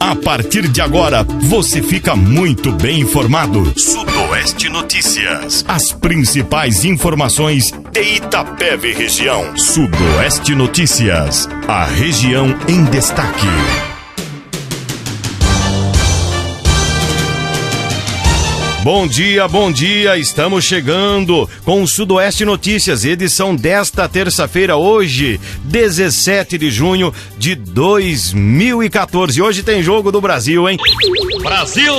A partir de agora, você fica muito bem informado. Sudoeste Notícias. As principais informações de Itapeva e região. Sudoeste Notícias. A região em destaque. Bom dia, estamos chegando com o Sudoeste Notícias, edição desta terça-feira, hoje, 17 de junho de 2014. Hoje tem jogo do Brasil, hein? Brasil!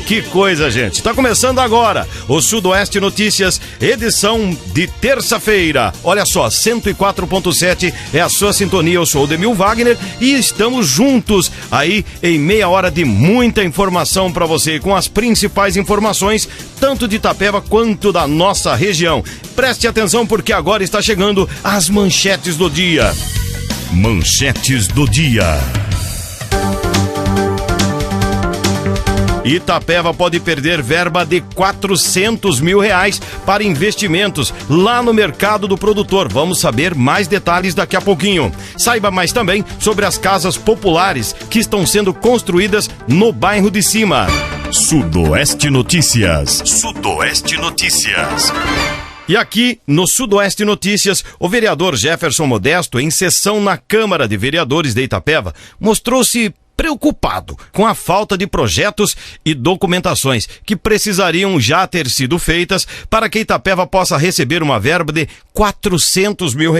Que coisa, gente. Tá começando agora o Sudoeste Notícias, edição de terça-feira. Olha só, 104.7 é a sua sintonia. Eu sou o Demil Wagner e estamos juntos aí em meia hora de muita informação para você, com as principais informações tanto de Itapeva quanto da nossa região. Preste atenção porque agora está chegando as manchetes do dia. Manchetes do dia. Itapeva pode perder verba de R$400 mil para investimentos lá no mercado do produtor. Vamos saber mais detalhes daqui a pouquinho. Saiba mais também sobre as casas populares que estão sendo construídas no bairro de cima. Sudoeste Notícias. Sudoeste Notícias. E aqui, no Sudoeste Notícias, o vereador Jefferson Modesto, em sessão na Câmara de Vereadores de Itapeva, mostrou-se preocupado com a falta de projetos e documentações que precisariam já ter sido feitas para que Itapeva possa receber uma verba de R$400 mil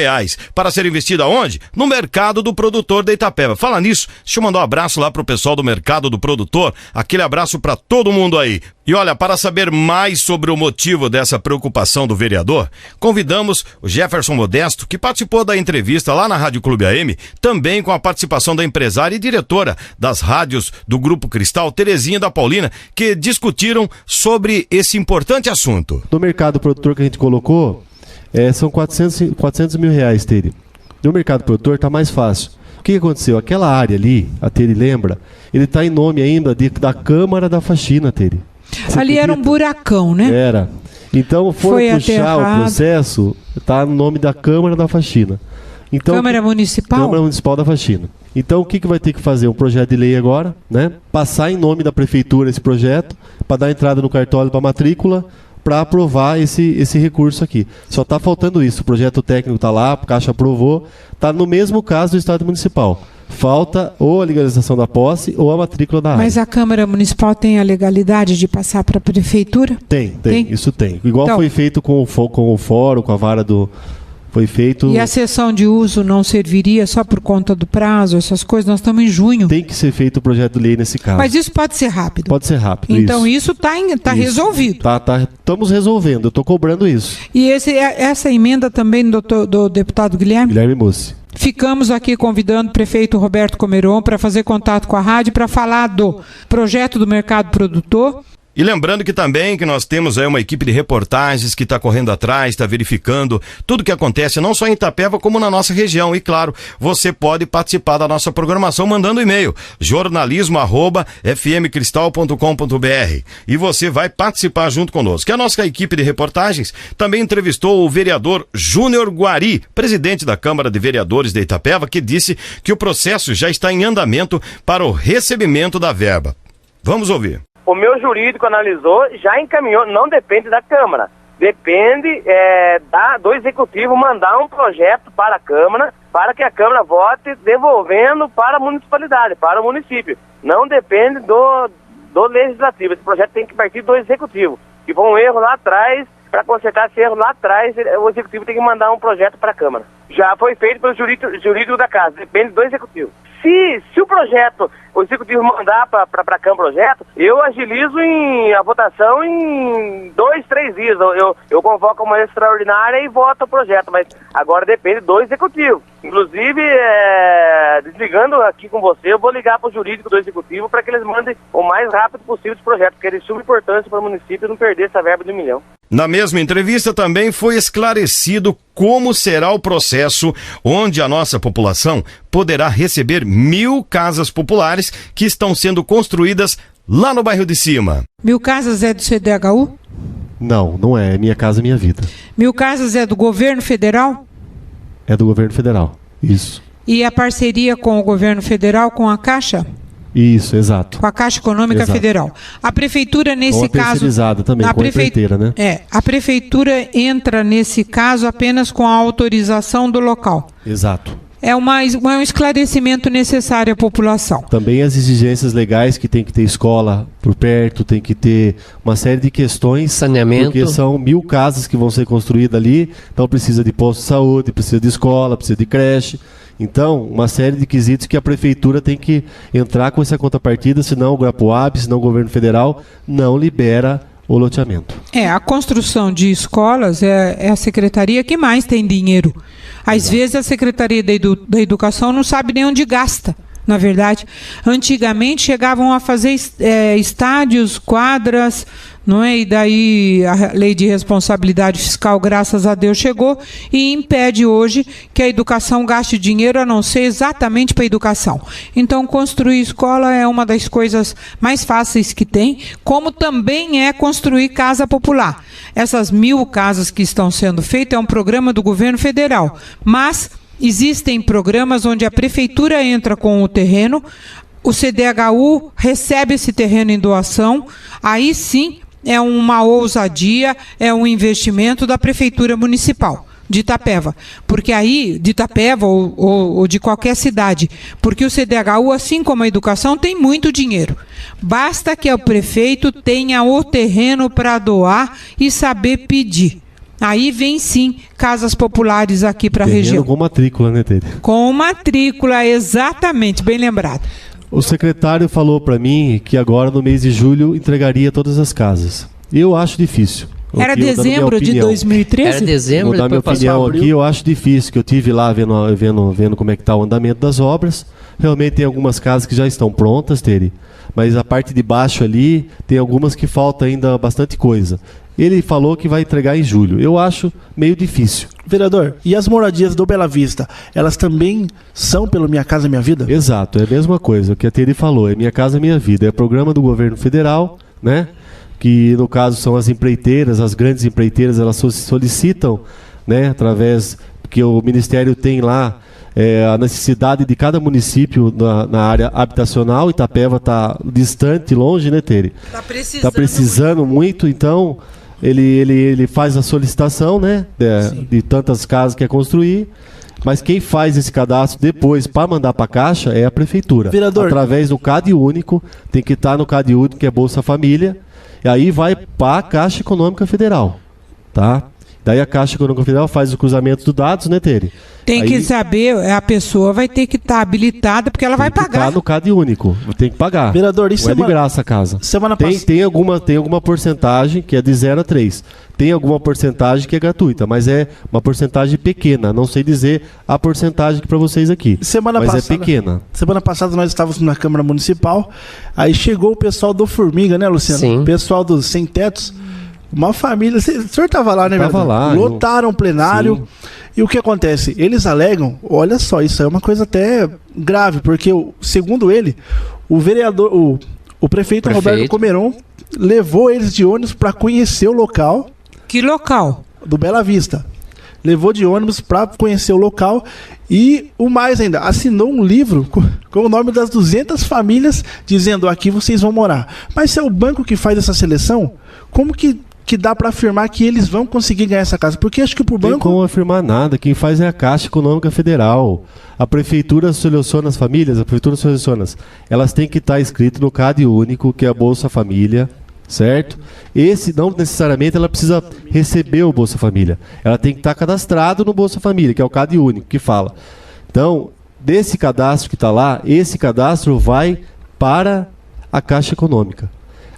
para ser investida onde? No mercado do produtor de Itapeva. Fala nisso, deixa eu mandar um abraço lá pro pessoal do mercado do produtor, aquele abraço para todo mundo aí. E olha, para saber mais sobre o motivo dessa preocupação do vereador, convidamos o Jefferson Modesto, que participou da entrevista lá na Rádio Clube AM, também com a participação da empresária e diretora das rádios do Grupo Cristal, Terezinha da Paulina, que discutiram sobre esse importante assunto. No mercado produtor que a gente colocou, são R$400 mil, Tere. No mercado produtor está mais fácil. O que aconteceu? Aquela área ali, a Tere lembra, ele está em nome ainda da Câmara da Faxina, Tere. Ali era um buracão, né? Era. Então foi puxar o processo, está no nome da Câmara da Faxina. Então, Câmara Municipal? Câmara Municipal da Faxina. Então o que vai ter que fazer? Um projeto de lei agora, né? Passar em nome da prefeitura esse projeto, para dar entrada no cartório para matrícula, para aprovar esse recurso aqui. Só está faltando isso. O projeto técnico está lá, a Caixa aprovou, está no mesmo caso do Estado Municipal. Falta ou a legalização da posse ou a matrícula da área. Mas a Câmara Municipal tem a legalidade de passar para a Prefeitura? Tem, isso tem. Igual então, foi feito com o fórum, com a vara do... Foi feito... E a cessão de uso não serviria só por conta do prazo, essas coisas? Nós estamos em junho. Tem que ser feito o projeto de lei nesse caso. Mas isso pode ser rápido? Pode ser rápido, então isso está resolvido? Estamos resolvendo, eu estou cobrando isso. E essa emenda também do deputado Guilherme? Guilherme Mussi. Ficamos aqui convidando o prefeito Roberto Comeron para fazer contato com a rádio para falar do projeto do mercado produtor. E lembrando que também que nós temos aí uma equipe de reportagens que está correndo atrás, está verificando tudo que acontece, não só em Itapeva, como na nossa região. E claro, você pode participar da nossa programação mandando e-mail, jornalismo@fmcristal.com.br, e você vai participar junto conosco. E a nossa equipe de reportagens também entrevistou o vereador Júnior Guari, presidente da Câmara de Vereadores de Itapeva, que disse que o processo já está em andamento para o recebimento da verba. Vamos ouvir. O meu jurídico analisou, já encaminhou, não depende da Câmara, depende do Executivo mandar um projeto para a Câmara, para que a Câmara vote devolvendo para a municipalidade, para o município. Não depende do Legislativo, esse projeto tem que partir do Executivo. Se for um erro lá atrás, para consertar esse erro lá atrás, o Executivo tem que mandar um projeto para a Câmara. Já foi feito pelo jurídico da Casa, depende do Executivo. Se o projeto, o Executivo mandar para a Câmara o projeto, eu agilizo a votação em 2-3 dias. Eu convoco uma extraordinária e voto o projeto, mas agora depende do Executivo. Inclusive, desligando aqui com você, eu vou ligar para o jurídico do Executivo para que eles mandem o mais rápido possível esse projeto, porque ele é de suma importância para o município não perder essa verba de R$1 milhão. Na mesma entrevista também foi esclarecido como será o processo onde a nossa população poderá receber 1.000 casas populares que estão sendo construídas lá no bairro de cima. 1.000 casas é do CDHU? Não é Minha Casa Minha Vida. 1.000 casas é do governo federal? É do governo federal, isso. E a parceria com o governo federal, com a Caixa? Isso, exato. Com a Caixa Econômica Exato. Federal. A prefeitura, nesse Ou caso... terceirizada também, com a empreiteira, né? A prefeitura entra, nesse caso, apenas com a autorização do local. Exato. É um esclarecimento necessário à população. Também as exigências legais, que tem que ter escola por perto, tem que ter uma série de questões. Saneamento. Porque são 1000 casas que vão ser construídas ali, então precisa de posto de saúde, precisa de escola, precisa de creche. Então, uma série de quesitos que a prefeitura tem que entrar com essa contrapartida, senão o Grapuab, senão o governo federal não libera o loteamento. A construção de escolas é a secretaria que mais tem dinheiro. Às vezes a Secretaria da Educação não sabe nem onde gasta. Na verdade, antigamente chegavam a fazer estádios, quadras, não é? E daí a lei de responsabilidade fiscal, graças a Deus, chegou e impede hoje que a educação gaste dinheiro, a não ser exatamente para a educação. Então, construir escola é uma das coisas mais fáceis que tem, como também é construir casa popular. Essas 1000 casas que estão sendo feitas é um programa do governo federal, mas existem programas onde a prefeitura entra com o terreno, o CDHU recebe esse terreno em doação, aí sim é uma ousadia, é um investimento da prefeitura municipal de Itapeva, porque aí, de Itapeva ou de qualquer cidade, porque o CDHU, assim como a educação, tem muito dinheiro. Basta que o prefeito tenha o terreno para doar e saber pedir. Aí vem sim casas populares aqui para a região. Com matrícula, né, Tere? Com matrícula, exatamente, bem lembrado. O secretário falou para mim que agora no mês de julho entregaria todas as casas. Eu acho difícil. Era dezembro de 2013? Era dezembro, vou dar minha opinião aqui, eu acho difícil, que eu tive lá vendo como é que está o andamento das obras. Realmente tem algumas casas que já estão prontas, Tere, mas a parte de baixo ali tem algumas que falta ainda bastante coisa. Ele falou que vai entregar em julho. Eu acho meio difícil. Vereador, e as moradias do Bela Vista, elas também são pelo Minha Casa Minha Vida? Exato, é a mesma coisa. O que a Tere falou, é Minha Casa Minha Vida. É programa do governo federal, né? Que no caso são as empreiteiras, as grandes empreiteiras, elas solicitam, né? Através que o Ministério tem lá a necessidade de cada município na área habitacional. Itapeva está distante, longe, né, Tere? Está precisando muito, então ele faz a solicitação, né, de tantas casas que quer construir, mas quem faz esse cadastro depois para mandar para a Caixa é a Prefeitura. Vereador, através do CAD Único, tem que estar no CAD Único, que é Bolsa Família, e aí vai para a Caixa Econômica Federal, tá? Daí a Caixa Econômica Federal faz o cruzamento dos dados, né, Tere? Tem que saber, a pessoa vai ter que estar habilitada, porque ela vai pagar. Tem que estar no CAD Único, tem que pagar. Vereador, isso não é de graça a casa. Tem alguma porcentagem que é de 0 a 3. Tem alguma porcentagem que é gratuita, mas é uma porcentagem pequena. Não sei dizer a porcentagem para vocês aqui, mas é pequena. Semana passada nós estávamos na Câmara Municipal, aí chegou o pessoal do Formiga, né, Luciano? Sim. O pessoal dos Sem Tetos. Uma família, o senhor estava lá, né, Tava lá. Lotaram o plenário. Sim. E o que acontece? Eles alegam, olha só, isso é uma coisa até grave, porque segundo ele, o vereador, o prefeito Roberto Comeron levou eles de ônibus para conhecer o local. Que local? Do Bela Vista. Levou de ônibus para conhecer o local e, o mais ainda, assinou um livro com o nome das 200 famílias, dizendo, aqui vocês vão morar. Mas se é o banco que faz essa seleção, como que dá para afirmar que eles vão conseguir ganhar essa casa? Porque acho que pro banco... Não tem como afirmar nada. Quem faz é a Caixa Econômica Federal. A Prefeitura seleciona as famílias, elas têm que estar inscritas no CAD Único, que é a Bolsa Família, certo? Esse, não necessariamente, ela precisa receber o Bolsa Família. Ela tem que estar cadastrado no Bolsa Família, que é o CAD Único, que fala. Então, desse cadastro que está lá, esse cadastro vai para a Caixa Econômica.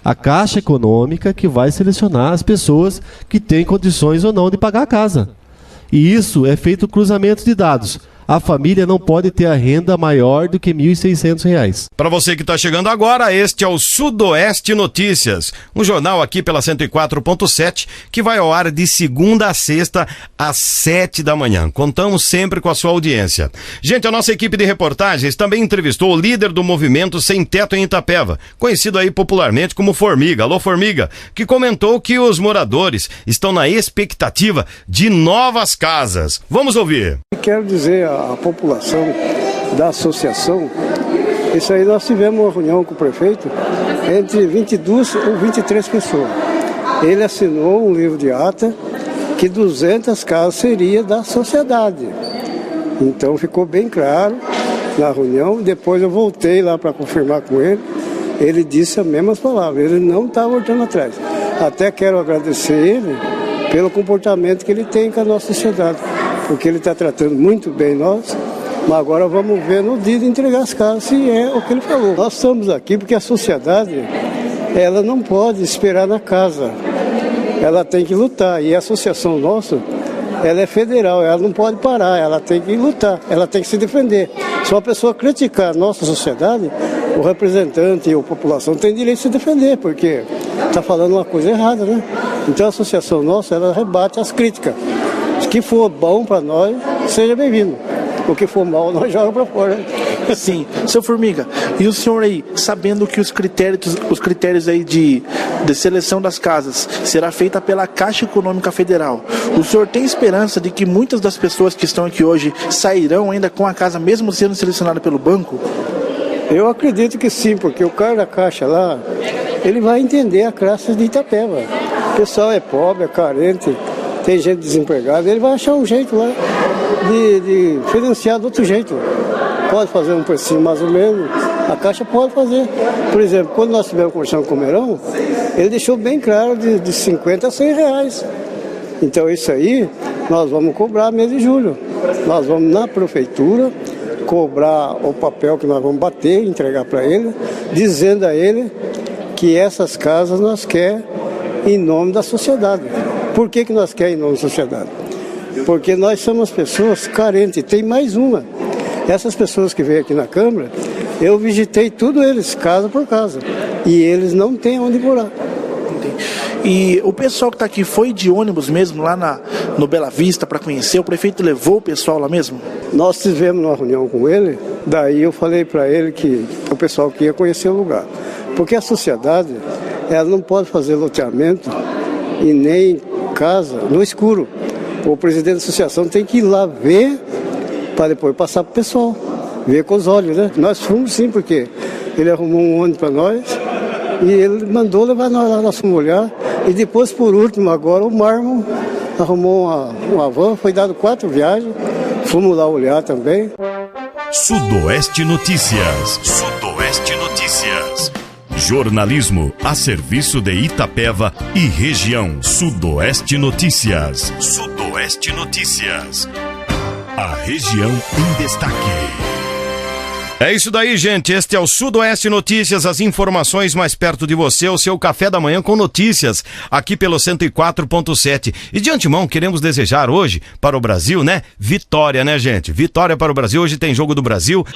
A Caixa Econômica que vai selecionar as pessoas que têm condições ou não de pagar a casa. E isso é feito cruzamento de dados. A família não pode ter a renda maior do que R$ 1.600. Para você que está chegando agora, este é o Sudoeste Notícias, um jornal aqui pela 104.7 que vai ao ar de segunda a sexta às 7 da manhã. Contamos sempre com a sua audiência. Gente, a nossa equipe de reportagens também entrevistou o líder do movimento Sem Teto em Itapeva, conhecido aí popularmente como Formiga, alô Formiga, que comentou que os moradores estão na expectativa de novas casas. Vamos ouvir. Quero dizer à população da associação Isso aí nós tivemos uma reunião com o prefeito entre 22 ou 23 pessoas. Ele assinou um livro de ata que 200 casas seria da sociedade. Então ficou bem claro na reunião. Depois eu voltei lá para confirmar com ele. Ele disse as mesmas palavras, ele não está voltando atrás. Até quero agradecer ele pelo comportamento que ele tem com a nossa sociedade, porque ele está tratando muito bem nós. Mas agora vamos ver no dia de entregar as casas se é o que ele falou. Nós estamos aqui porque a sociedade, ela não pode esperar na casa. Ela tem que lutar. E a associação nossa, ela é federal, ela não pode parar, ela tem que lutar, ela tem que se defender. Se uma pessoa criticar a nossa sociedade, o representante e a população tem direito de se defender, porque está falando uma coisa errada, né? Então a associação nossa, ela rebate as críticas. Se que for bom para nós, seja bem-vindo. O que for mal, nós jogamos para fora. Sim. Seu Formiga, e o senhor aí, sabendo que os critérios aí de seleção das casas será feita pela Caixa Econômica Federal, o senhor tem esperança de que muitas das pessoas que estão aqui hoje sairão ainda com a casa, mesmo sendo selecionada pelo banco? Eu acredito que sim, porque o cara da Caixa lá, ele vai entender a classe de Itapeva. O pessoal é pobre, é carente, tem gente desempregada, ele vai achar um jeito lá de financiar de outro jeito. Pode fazer um precinho mais ou menos, a Caixa pode fazer. Por exemplo, quando nós tivemos conversando com o Comerão, ele deixou bem claro de 50 a 100 reais. Então isso aí, nós vamos cobrar mês de julho. Nós vamos na prefeitura cobrar o papel que nós vamos bater, entregar para ele, dizendo a ele que essas casas nós quer em nome da sociedade. Por que nós quer em nome da sociedade? Porque nós somos pessoas carentes. Tem mais uma. Essas pessoas que veio aqui na Câmara, eu visitei tudo eles, casa por casa. E eles não têm onde morar. E o pessoal que está aqui foi de ônibus mesmo, lá no Bela Vista, para conhecer? O prefeito levou o pessoal lá mesmo? Nós tivemos uma reunião com ele, daí eu falei para ele que o pessoal que ia conhecer o lugar. Porque a sociedade, ela não pode fazer loteamento e nem casa no escuro. O presidente da associação tem que ir lá ver, para depois passar para o pessoal, ver com os olhos, né? Nós fomos sim, porque ele arrumou um ônibus para nós e ele mandou levar nós lá, nós fomos olhar. E depois, por último, agora o Marmon arrumou uma van, foi dado 4 viagens, fomos lá olhar também. Sudoeste Notícias. Sudoeste Notícias. Jornalismo a serviço de Itapeva e região. Sudoeste Notícias. Sudoeste Notícias. A região em destaque. É isso daí, gente. Este é o Sudoeste Notícias, as informações mais perto de você, o seu café da manhã com notícias, aqui pelo 104.7. E de antemão, queremos desejar hoje para o Brasil, né? Vitória, né, gente? Vitória para o Brasil. Hoje tem Jogo do Brasil.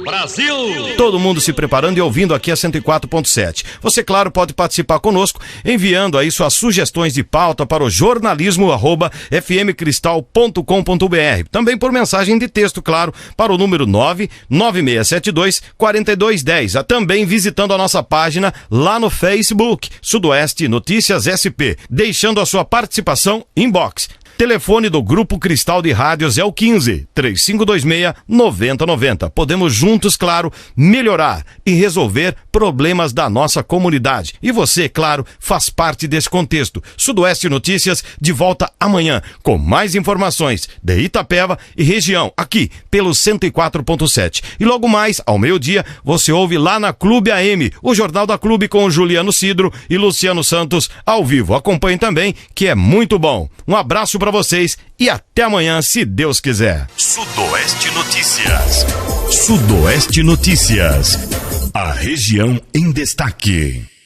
Brasil! Todo mundo se preparando e ouvindo aqui a 104.7. Você, claro, pode participar conosco, enviando aí suas sugestões de pauta para o jornalismo@fmcristal.com.br. Também por mensagem de texto, claro, para o número 99672-4210. Também visitando a nossa página lá no Facebook, Sudoeste Notícias SP. Deixando a sua participação inbox. Telefone do Grupo Cristal de Rádios é o 15-3526-9090. Podemos juntos, claro, melhorar e resolver problemas da nossa comunidade. E você, claro, faz parte desse contexto. Sudoeste Notícias de volta amanhã com mais informações de Itapeva e região, aqui pelo 104.7. E logo mais, ao meio-dia, você ouve lá na Clube AM, o Jornal da Clube com o Juliano Cidro e Luciano Santos ao vivo. Acompanhe também, que é muito bom. Um abraço para vocês e até amanhã, se Deus quiser. Sudoeste Notícias. Sudoeste Notícias. A região em destaque.